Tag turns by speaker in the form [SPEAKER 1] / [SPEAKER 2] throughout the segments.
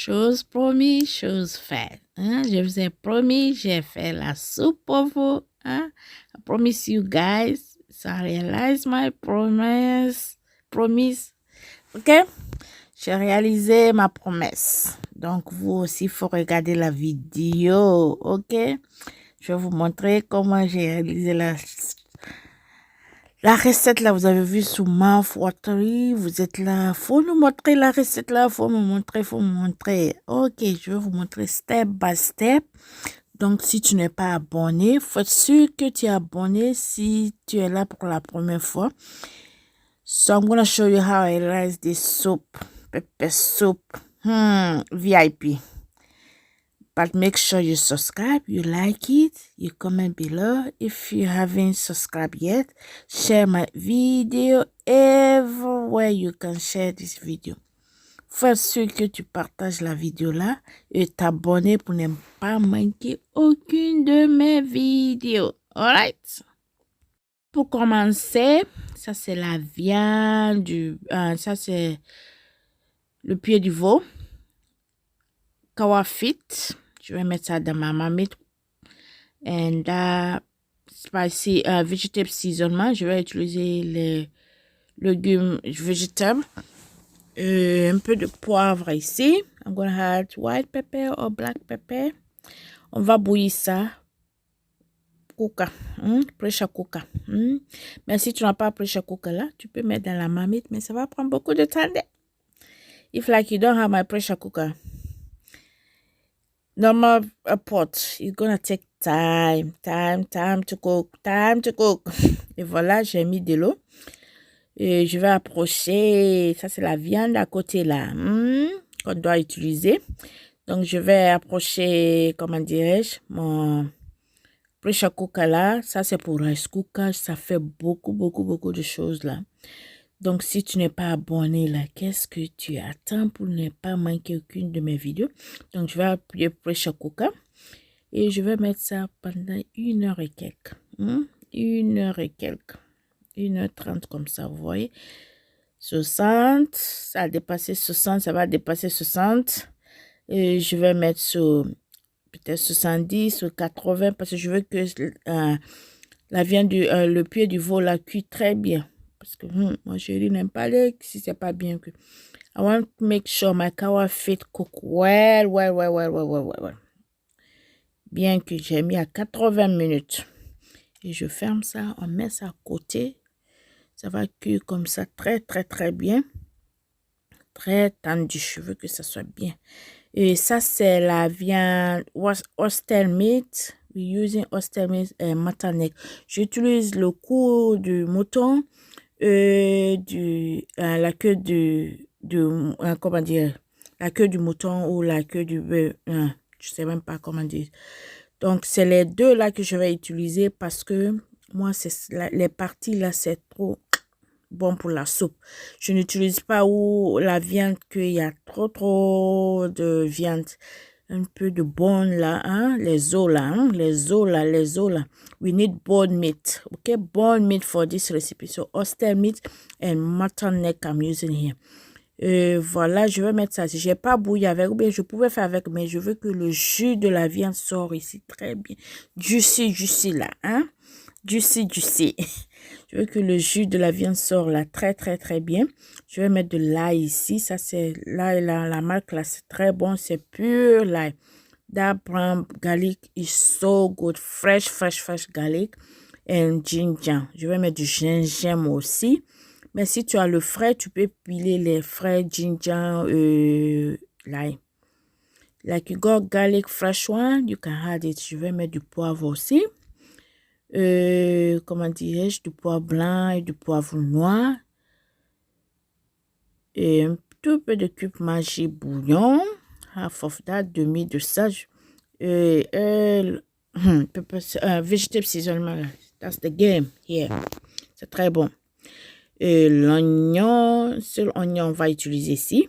[SPEAKER 1] Chose promise, chose faite. Hein? Je vous ai promis, j'ai fait la soupe pour vous. Hein? I promise you guys. So I realize my promise. Promise. OK? J'ai réalisé ma promesse. Donc, vous aussi, il faut regarder la vidéo. OK? Je vais vous montrer comment j'ai réalisé la recette là. Vous avez vu sous Mouth Watery. Vous êtes là. Faut nous montrer la recette là. Faut me montrer. OK, je vais vous montrer step by step. Donc, si tu n'es pas abonné, faut être sûr que tu es abonné si tu es là pour la première fois. So, I'm going to show you how I realize this soup. Pepper soup. VIP. But make sure you subscribe, you like it, you comment below. If you haven't subscribed yet, share my video everywhere you can share this video. Fais sûr que tu partages la vidéo là et t'abonner pour ne pas manquer aucune de mes vidéos. Alright? Pour commencer, ça c'est la viande ça c'est le pied du veau. Kawafit. Je vais mettre ça dans ma marmite. And spicy vegetable seasonement. Je vais utiliser les légumes végétables. Un peu de poivre ici. I'm going to add white pepper or black pepper. On va bouillir ça. Cooker. Pressure cooker. Mais si tu n'as pas pressure cooker là, tu peux mettre dans la marmite. Mais ça va prendre beaucoup de temps. If like you don't have my pressure cooker, normal pot, it's gonna take time to cook. Et voilà, j'ai mis de l'eau. Et je vais approcher, ça c'est la viande à côté là, qu'on doit utiliser. Donc je vais approcher, comment dirais-je, mon pressure cooker là. Ça c'est pour rice cooker, ça fait beaucoup de choses là. Donc, si tu n'es pas abonné là, qu'est-ce que tu attends pour ne pas manquer aucune de mes vidéos? Donc, je vais appuyer pressure cooker et je vais mettre ça pendant 1 heure et quelques. 1 heure et quelques. 1h30 comme ça, vous voyez. 60, ça a dépassé 60, ça va dépasser 60. Et je vais mettre sur peut-être 70 ou 80 parce que je veux que la viande, le pied du veau la cuit très bien. Parce que moi, chérie n'aime pas si c'est pas bien que. I want to make sure my Kawafit cook well. Bien que j'ai mis à 80 minutes. Et je ferme ça, on met ça à côté. Ça va cuire comme ça très bien. Très tendu, je veux que ça soit bien. Et ça, c'est la viande Oyster meat. We're using oyster meat et mutton neck. J'utilise le cou du mouton. La queue comment dire, la queue du mouton ou la queue du bœuf, je sais même pas comment dire. Donc c'est les deux là que je vais utiliser parce que moi c'est les parties là c'est trop bon pour la soupe. Je n'utilise pas la viande qu'il y a trop de viande. Un peu de bone là, les os là, les os là. We need bone meat, okay? Bone meat for this recipe. So, oyster meat and mutton neck I'm using here. Voilà, je vais mettre ça. Si j'ai pas bouilli avec, ou bien je pouvais faire avec, mais je veux que le jus de la viande sorte ici très bien. Juicy là, Juicy. Je veux que le jus de la viande sorte là très bien. Je vais mettre de l'ail ici. Ça c'est l'ail là, la marque là, c'est très bon, c'est pur l'ail. That brown garlic is so good, fresh garlic and ginger. Je vais mettre du gingembre aussi. Mais si tu as le frais, tu peux piler les frais ginger l'ail. Like you got garlic fresh one, you can add it. Je vais mettre du poivre aussi. Comment dirais-je, du poivre blanc et du poivre noir. Et un tout peu de cube magie bouillon. Half of that, demi de ça. Vegetable seasoning. That's the game here. C'est très bon. Et l'oignon, seul oignon, on va utiliser ici.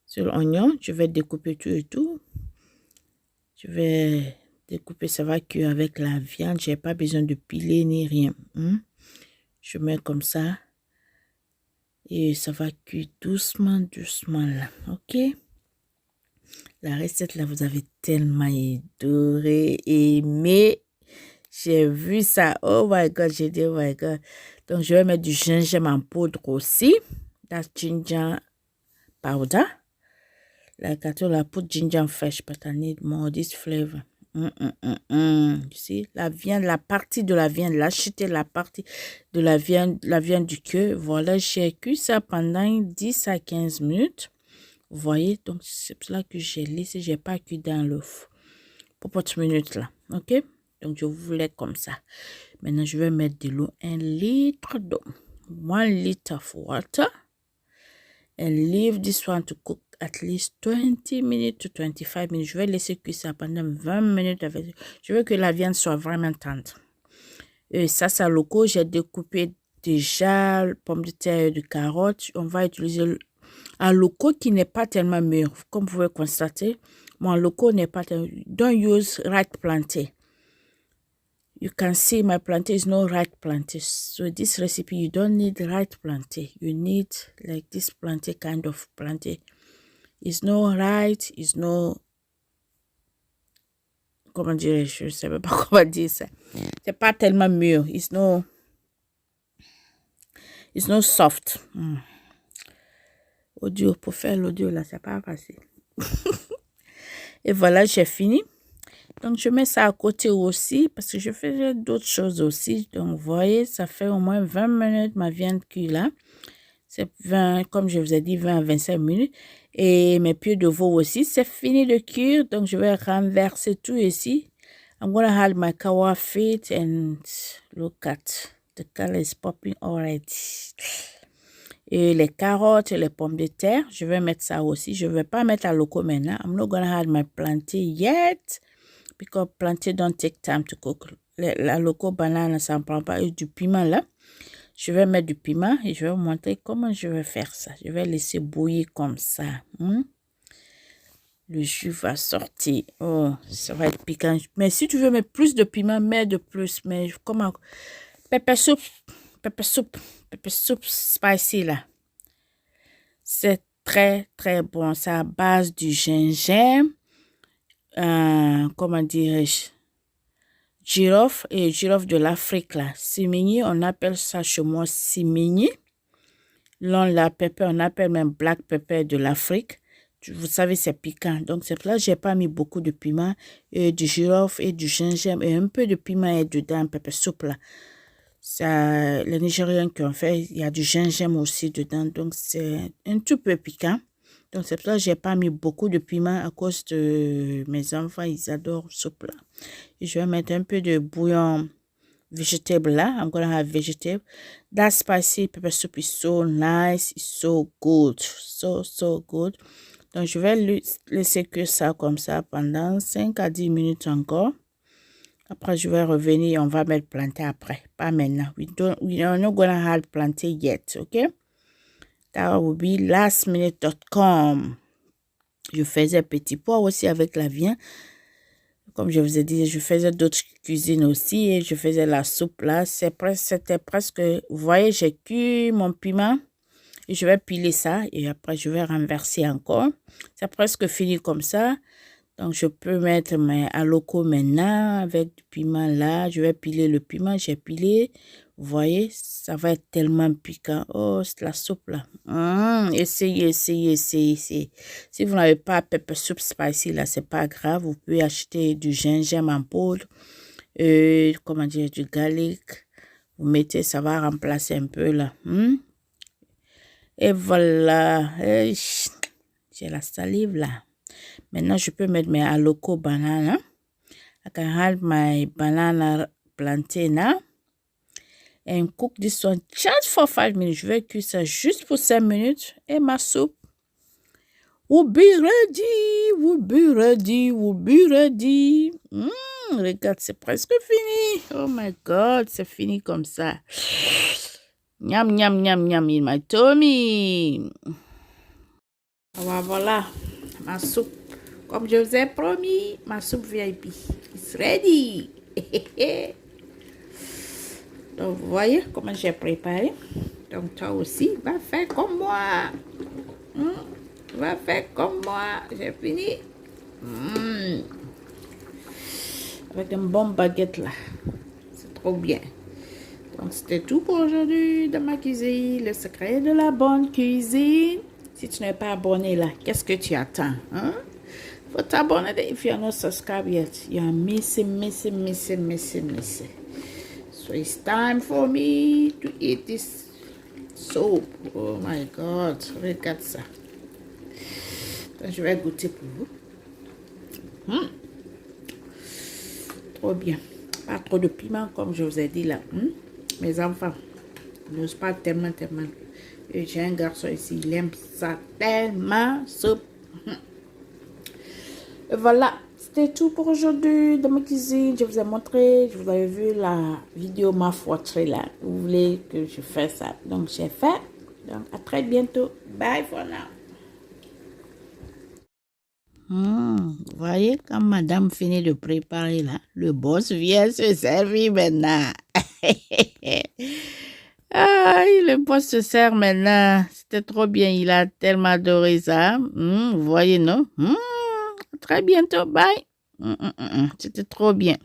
[SPEAKER 1] Seul oignon, je vais découper tout et tout. Je vais découper, ça va cuire avec la viande. J'ai pas besoin de piler ni rien. Je mets comme ça. Et ça va cuire doucement là. OK? la recette là, vous avez tellement adoré, aimé. J'ai vu ça. Oh my God, j'ai dit oh my God. Donc, je vais mettre du gingembre en poudre aussi. That's ginger powder. Like I told la poudre ginger fresh, but I need more this flavor. You see, la viande, la partie de la viande, l'acheter la partie de la viande du queue. Voilà, j'ai cuit ça pendant 10 à 15 minutes. Vous voyez, donc c'est pour cela que j'ai laissé, j'ai pas cuit dans le fou. Pour cette minute là, ok? Donc je voulais comme ça. Maintenant, je vais mettre de l'eau, 1 litre d'eau. 1 litre of water. And leave this one to cook at least 20 minutes to 25 minutes. Je vais laisser cuire ça pendant 20 minutes. Je veux que la viande soit vraiment tendre. Et ça, c'est loco. J'ai découpé déjà pommes de terre et de carottes. On va utiliser un loco qui n'est pas tellement mûr. Comme vous pouvez constater, mon loco n'est pas tellement... Don't use right plantain. You can see my plantain is no right plantain. So this recipe, you don't need right plantain. You need like this plantain kind of plantain. It's no right, it's no... Comment dire, je ne sais pas comment dire ça. C'est pas tellement mûr. It's no soft. Audio, pour faire l'audio là, c'est pas facile. Et voilà, j'ai fini. Donc, je mets ça à côté aussi parce que je faisais d'autres choses aussi. Donc, vous voyez, ça fait au moins 20 minutes ma viande cuit là. C'est 20, comme je vous ai dit, 20 à 25 minutes. Et mes pieds de veau aussi, c'est fini de cuire. Donc, je vais renverser tout ici. I'm going to add my kawa feet and look at the color is popping already. Et les carottes et les pommes de terre, je vais mettre ça aussi. Je ne vais pas mettre à loco maintenant. I'm not going to add my plantain yet. Because plantain don't take time to cook. La loco banane, ça ne prend pas. Et du piment là. Je vais mettre du piment et je vais vous montrer comment je vais faire ça. Je vais laisser bouillir comme ça. Le jus va sortir. Oh, ça va être piquant. Mais si tu veux mettre plus de piment, mets de plus. Mais comment? Pepper soup spicy là. C'est très, très bon. C'est à base du gingembre. Comment dirais-je, girofle et girofle de l'Afrique là, simigny, on appelle ça chez moi simigny. Là, la pepper, on appelle même black pepper de l'Afrique. Vous savez, c'est piquant. Donc, c'est pour ça que j'ai pas mis beaucoup de piment, et du girofle et du gingembre et un peu de piment est dedans, pepper soup là. Ça, les Nigériens qui ont fait, il y a du gingembre aussi dedans. Donc, c'est un tout peu piquant. Donc, c'est pour ça que je n'ai pas mis beaucoup de piment à cause de mes enfants. Ils adorent ce plat. Et je vais mettre un peu de bouillon vegetable là. I'm going to have vegetable. That spicy pepper soup is so nice. It's so good. So good. Donc, je vais laisser cuire ça comme ça pendant 5 à 10 minutes encore. Après, je vais revenir et on va mettre plantain après. Pas maintenant. We are not going to add plantain yet. OK? That will be lastminute.com. Je faisais petit pois aussi avec la viande. Comme je vous ai dit, je faisais d'autres cuisines aussi et je faisais la soupe là. C'était presque, vous voyez, j'ai cuit mon piment et je vais piler ça et après je vais renverser encore. C'est presque fini comme ça. Donc je peux mettre mes alocos maintenant avec du piment là. Je vais piler le piment, j'ai pilé. Vous voyez, ça va être tellement piquant. Oh, c'est la soupe là. Essayez. Si vous n'avez pas pepper soup spicy là, c'est pas grave. Vous pouvez acheter du gingembre en poudre. Comment dire, du garlic. Vous mettez, ça va remplacer un peu là. Et voilà. J'ai la salive là. Maintenant, je peux mettre mes alocos bananes. I can add my banana plantain. And cook this one just for 5 minutes. Je vais cuire ça juste pour 5 minutes. Et ma soupe will be ready. Regarde, c'est presque fini. Oh my God, c'est fini comme ça. Miam, miam, miam, miam in my tummy. Voilà, ma soupe. Comme je vous ai promis, ma soupe VIP. It's ready. Donc, vous voyez comment j'ai préparé. Donc, toi aussi, va faire comme moi. Va faire comme moi. J'ai fini. Avec une bonne baguette là. C'est trop bien. Donc, c'était tout pour aujourd'hui dans ma cuisine. Le secret de la bonne cuisine. Si tu n'es pas abonné là, qu'est-ce que tu attends? Hein? Faut t'abonner if you're not subscribed yet. You're missing. So it's time for me to eat this soup. Oh my God, regarde ça. Donc, je vais goûter pour vous. Trop bien. Pas trop de piment comme je vous ai dit là. Mes enfants n'osent pas tellement. Et j'ai un garçon ici, il aime ça tellement, soupe. Et voilà, c'était tout pour aujourd'hui dans ma cuisine. Je vous ai montré, je vous avais vu la vidéo ma foitrée là. Vous voulez que je fasse ça. Donc j'ai fait. Donc à très bientôt. Bye for now. Vous voyez, quand madame finit de préparer là, le boss vient se servir maintenant. Le boss se sert maintenant. C'était trop bien, il a tellement adoré ça. Vous voyez, non? Très bientôt, bye. C'était trop bien.